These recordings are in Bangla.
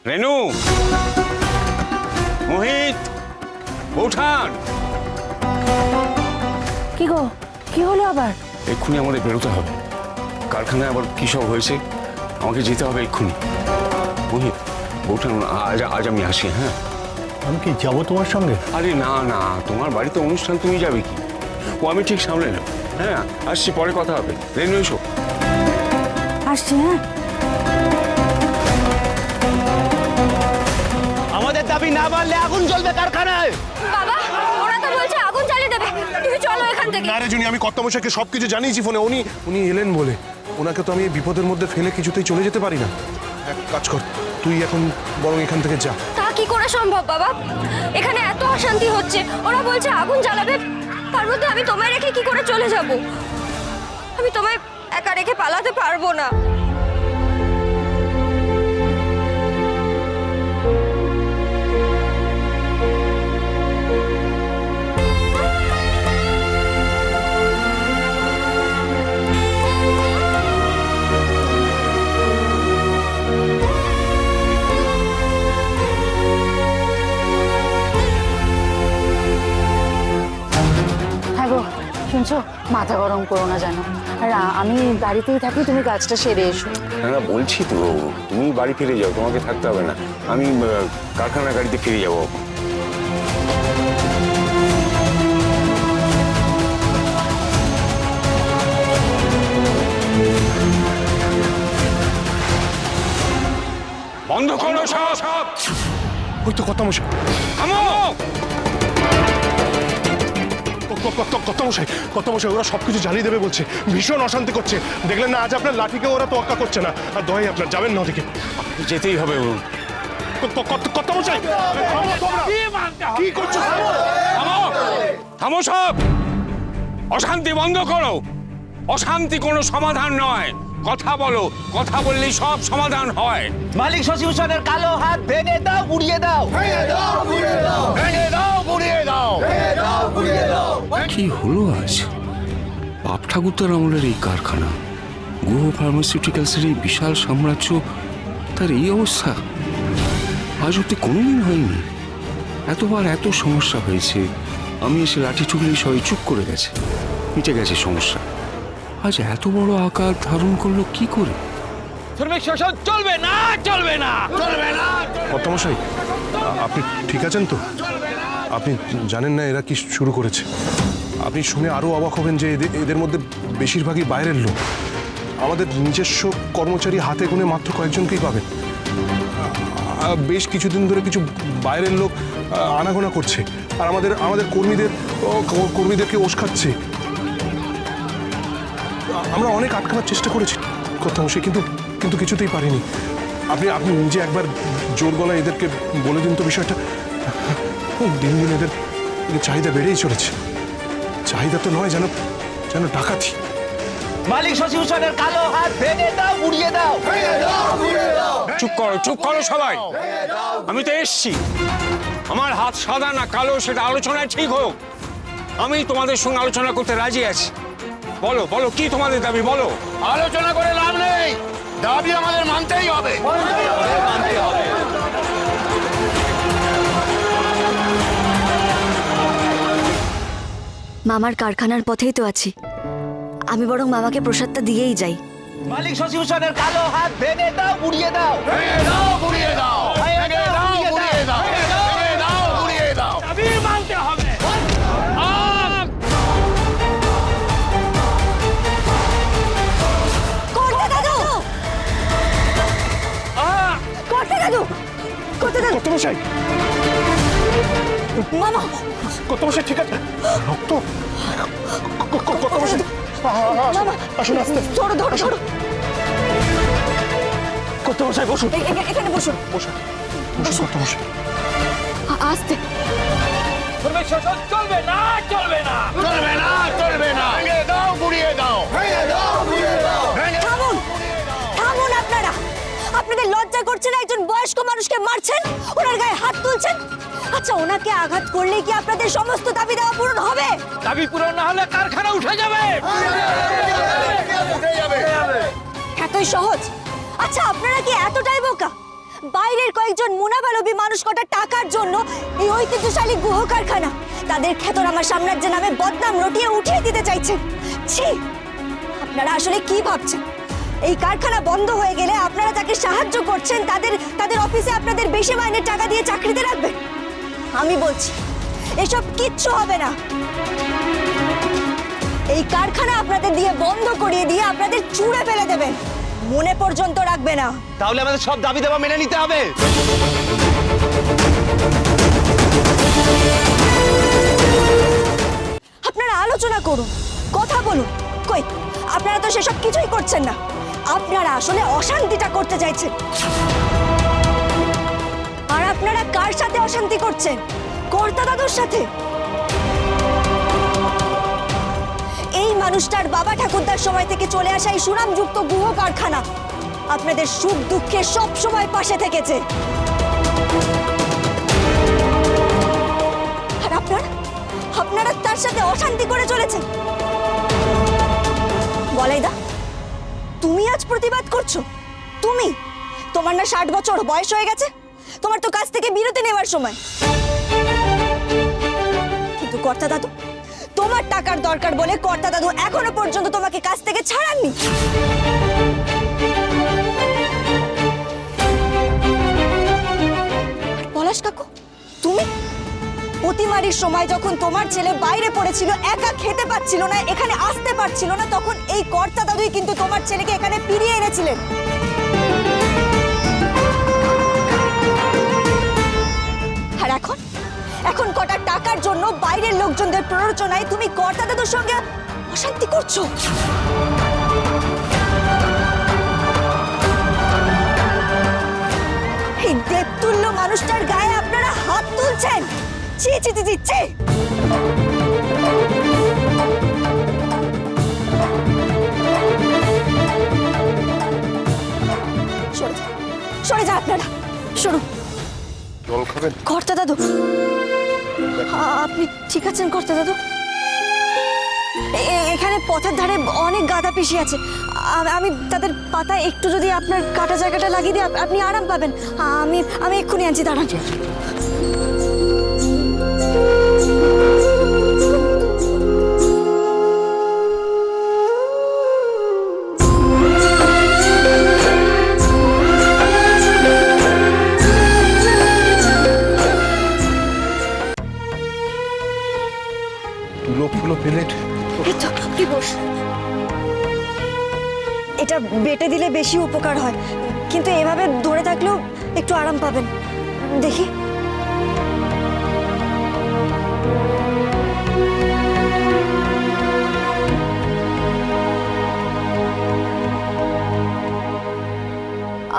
রেনু, মোহিত, বৌঠান, কি গো, কি হলো আবার? এক্ষুনি আমাদের বেরোতে হবে। কারখানায় আবার কি সব হয়েছে, আমাকে যেতে হবে এক্ষুনি। মোহিত, বৌঠান, আজ আমি আসি। হ্যাঁ, আমি কি যাবো তোমার সঙ্গে? আরে না না, তোমার বাড়িতে অনুষ্ঠান, তুমি যাবে কি? ও আমি ঠিক সামলে নেব। হ্যাঁ, আসছি, পরে কথা হবে। রেনু এসো। আসছি। হ্যাঁ, আমাদের দাবি না মানলে আগুন জ্বলবে কারখানায়। বাবা, ওরা তো বলছে আগুন জ্বালিয়ে দেবে। তুমি চলো এখান থেকে। না রে জুনি, আমি কর্তামশাইকে সবকিছু জানিয়েছি ফোনে। উনি এলেন বলে। ওনাকে তো আমি এই বিপদের মধ্যে ফেলে কিছুতেই চলে যেতে পারি না। এক কাজ কর, তুই এখন বরং এখান থেকে যা। তা কি করে সম্ভব বাবা? এখানে এত অশান্তি হচ্ছে, ওরা বলছে আগুন জ্বালাবে, তার মধ্যে আমি তোমায় রেখে কি করে চলে যাব? আমি তোমায় একা রেখে পালাতে পারবো না। হ্যাঁ গো, শুনছো? মাথা গরম করো না জানো। আর আমি বাড়িতেই থাকি, তুমি কাজটা সেরে এসো। না না, বলছি তো, তুমি বাড়ি ফিরে যাও, তোমাকে থাকতে হবে না। আমি কারখানা গাড়িতে ফিরে যাবো। বন্ধ করো সব। ওই তো কর্তামশাই। থামো। কর্তামশাই, ওরা সবকিছু জানিয়ে দেবে বলছে। ভীষণ অশান্তি করছে। দেখলেন না, আজ আপনার লাঠিকে ওরা তোয়াক্কা করছে না। আর দয় আপনার যাবেন না ওদিকে। যেতেই হবে। কর্তামশাই, কি করছো? থামো সব। অশান্তি বন্ধ করো। অশান্তি কোনো সমাধান নয়। কথা বলো, কথা বললেই সব সমাধান হয়। মালিক সচিবের কালো হাত ভেঙে দাও, উড়িয়ে দাও। ভেঙে দাও, উড়িয়ে দাও। ভেঙে দাও, উড়িয়ে দাও। ভেঙে দাও, উড়িয়ে দাও। কি হলো আজ? বাপ ঠাকুরদার আমলের এই কারখানা, গুহ ফার্মাসিউটিক্যালসের এই বিশাল সাম্রাজ্য, তার এই অবস্থা আজ অব্দি কোনোদিন হয়নি। এতবার এত সমস্যা হয়েছে, আমি এসে লাঠি ঠুকলেই সবাই চুপ করে গেছে, মিটে গেছে সমস্যা। আজ এত বড় আকার ধারণ করলো কি করে? শ্রমিক শোষণ চলবে না, চলবে না, চলবে না। কর্তামশাই, আপনি ঠিক আছেন তো? আপনি জানেন না এরা কি শুরু করেছে? আপনি শুনে আরো অবাক হবেন যে এদের মধ্যে বেশিরভাগই বাইরের লোক। আমাদের নিজস্ব কর্মচারী হাতে গুনে মাত্র কয়েকজনকেই পাবেন। বেশ কিছুদিন ধরে কিছু বাইরের লোক আনাগোনা করছে, আর আমাদের কর্মীদেরকে ওস্কাচ্ছে। আমরা অনেক আটকানোর চেষ্টা করেছি কর্তামশাই, কিন্তু কিছুতেই পারিনি। আপনি নিজে একবার জোর গলায় এদেরকে বলে দিন তো বিষয়টা। দিন দিন এদের চাহিদা বেড়েই চলেছে। চাহিদা তো নয়, যেন ডাকাতি। মালিক সচিবের কালো হাত ভেঙে দাও, উড়িয়ে দাও। ভেঙে দাও, উড়িয়ে দাও। চুপ করো সবাই। আমি তো এসছি। আমার হাত সাদা না কালো সেটা আলোচনায় ঠিক হোক। আমি তোমাদের সঙ্গে আলোচনা করতে রাজি আছি। বলো বলো, কি তোমাদের দাবি বলো। আলোচনা করে লাভ নেই, দাবি আমাদের মানতেই হবে। মামার কারখানার পথেই তো আছি, আমি বরং মামাকে প্রসাদটা দিয়েই যাই। মালিক সচিবের কালো হাত ভেঙে দাও, উড়িয়ে দাও। ভেঙে দাও, উড়িয়ে দাও। ভেঙে দাও, উড়িয়ে দাও। ভেঙে দাও, উড়িয়ে দাও। দাবি মানতে হবে। কর্তামশাই, মামা, কর্তামশাই ঠিক আছে? রক্ত? কর্তামশাই, আসুন আস্তে। ধরো ধরো ধরো, কর্তামশাই বসুন। এখানে বসুন। বসুন কর্তামশাই। আস্তে। শ্রমিক শোষণ চলবে না, চলবে না, চলবে না, চলবে না। ভেঙে দাও, উড়িয়ে দাও। ভেঙে দাও, উড়িয়ে দাও। থামুন, থামুন আপনারা। আপনাদের লজ্জা করছে না একজন বয়স্ক মানুষকে মারছেন, ওনার গায়ে হাত তুলছেন? আচ্ছা, ওনাকে আঘাত করলে কি আপনাদের সমস্ত দাবি দেওয়া পূরণ হবে? দাবি পূরণ না হলে কারখানা উঠে যাবে। এতই সহজ? আচ্ছা, আপনারা কি এতটাই বোকা বাইরের কয়েকজন মুনাফালোভী মানুষ কটা টাকার জন্য এই ঐতিহ্যশালী গুহ কারখানা তাদের খ্যাতনামা সাম্রাজ্যের নামে বদনাম রটিয়ে উঠিয়ে দিতে চাইছেন। ছি, আপনারা আসলে কি ভাবছেন? এই কারখানা বন্ধ হয়ে গেলে আপনারা যাকে সাহায্য করছেন তাদের অফিসে আপনাদের বেশি মাইনের টাকা দিয়ে চাকরিতে রাখবেন? আমি বলছি এসব কিচ্ছু হবে না। এই কারখানা আপনাদের দিয়ে বন্ধ করিয়ে দিয়ে আপনাদের চুড়ে ফেলে দেবেন, মনে পর্যন্ত রাখবে না। তাহলে আমাদের সব দাবি দাবা মেনে নিতে হবে। আপনারা আলোচনা করুন, কথা বলুন। কই, আপনারা তো সেসব কিছুই করছেন না। আপনারা আসলে অশান্তিটা করতে চাইছেন। আর আপনারা কার সাথে অশান্তি করছেন? কর্তা দাদুর সাথে। এই মানুষটার বাবা ঠাকুরদার সময় থেকে চলে আসা এই সুনামযুক্ত গুহ কারখানা আপনাদের সুখ দুঃখে সব সময় পাশে থেকেছে। আর আপনারা তার সাথে অশান্তি করে চলেছেন। বলাইদা, তুমি আজ প্রতিবাদ করছো? তুমি? তোমার না 60 বছর বয়স হয়ে গেছে? তোমার তো কাজ থেকে বিরতি নেওয়ার সময়। কিন্তু কর্তা দাদু, তোমার টাকার দরকার বলে কর্তা দাদু এখনো পর্যন্ত তোমাকে কাজ থেকে ছাড়াননি। পলাশ কাকু, তুমি অতিমারির সময় যখন তোমার ছেলে বাইরে পড়েছিল, একা খেতে পাচ্ছিল না, এখানে আসতে পারছিল না, তখন এই কর্তা দাদুই কিন্তু তোমার ছেলেকে এখানে ফিরিয়ে এনেছিলেন। আর এখন কটা টাকার জন্য বাইরের লোকজনদের প্ররোচনায় তুমি কর্তা দাদুর সঙ্গে অশান্তি করছো। এই দেবতুল্য মানুষটার গায়ে আপনারা হাত তুলছেন। ছি ছি ছি ছি ছি। সরে যা আপনারা, সরুন। জল খাবেন? কর্তা দাদু, আপনি ঠিক আছেন কর্তা দাদু? এখানে পথের ধারে অনেক গাদা পিষি আছে, আমি তাদের পাতা একটু যদি আপনার কাটা জায়গাটা লাগিয়ে দিই আপনি আরাম পাবেন। আমি এক্ষুনি আনছি, দাঁড়ান। তুলো ফুলো প্লেট। এই তো, তুই বস। এটা বেটে দিলে বেশি উপকার হয়, কিন্তু এভাবে ধরে থাকলেও একটু আরাম পাবেন। দেখি।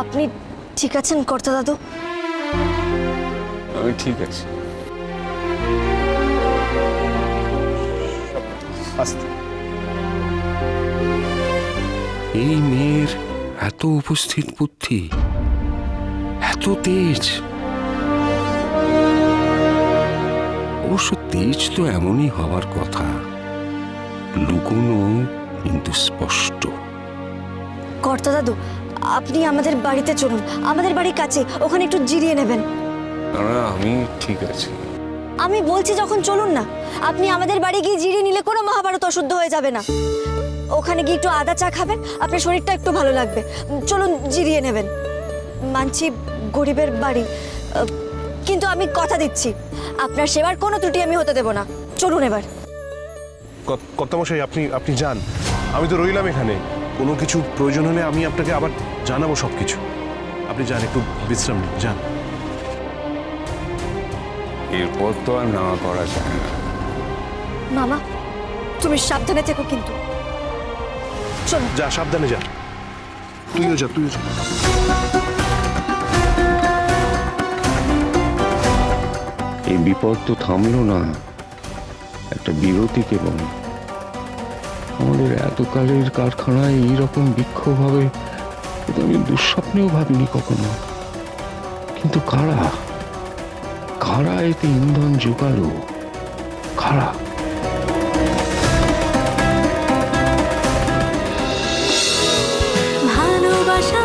আপনি ঠিক আছেন কর্তা দাদু? আমি ঠিক আছি। এই মেয়ের এত উপস্থিত বুদ্ধি, এত তেজ। অবশ্য তেজ তো এমনই হওয়ার কথা, লুকোনো কিন্তু স্পষ্ট। কর্তা দাদু, আপনি আমাদের বাড়িতে চলুন, আমাদের বাড়ির কাছে, ওখানে একটু জিরিয়ে নেবেন। না, আমি ঠিক আছি। আমি বলছি যখন চলুন না, আপনি আমাদের বাড়ি গিয়ে জিরিয়ে নিলে কোনো মহাভারত অশুদ্ধ হয়ে যাবে না। ওখানে গিয়ে একটু আদা চা খাবেন, আপনার শরীরটা একটু ভালো লাগবে। চলুন, জিরিয়ে নেবেন। মানছি গরিবের বাড়ি, কিন্তু আমি কথা দিচ্ছি আপনার সেবার কোনো ত্রুটি আমি হতে দেব না। চলুন এবার। কর্তামশাই, আপনি যান, আমি তো রইলাম এখানে। কোনো কিছু প্রয়োজন হলে আমি আপনাকে আবার জানাবো সবকিছু। আপনি যান, একটু বিশ্রাম নিন, যান। এরপর তো আর না করা যায় না। মামা, তুমি সাবধানে থেকো কিন্তু। চলো। যা, সাবধানে যা। তুইও যা। এই বিপদ তো থামলো না, একটা বিরতি কেবল। আমাদের এতকালের কারখানায় এইরকম বিক্ষোভ হবে এটা আমি দুঃস্বপ্নেও ভাবিনি কখনো। কিন্তু কারা এতে ইন্ধন জোগালো? কারা? ভালোবাসা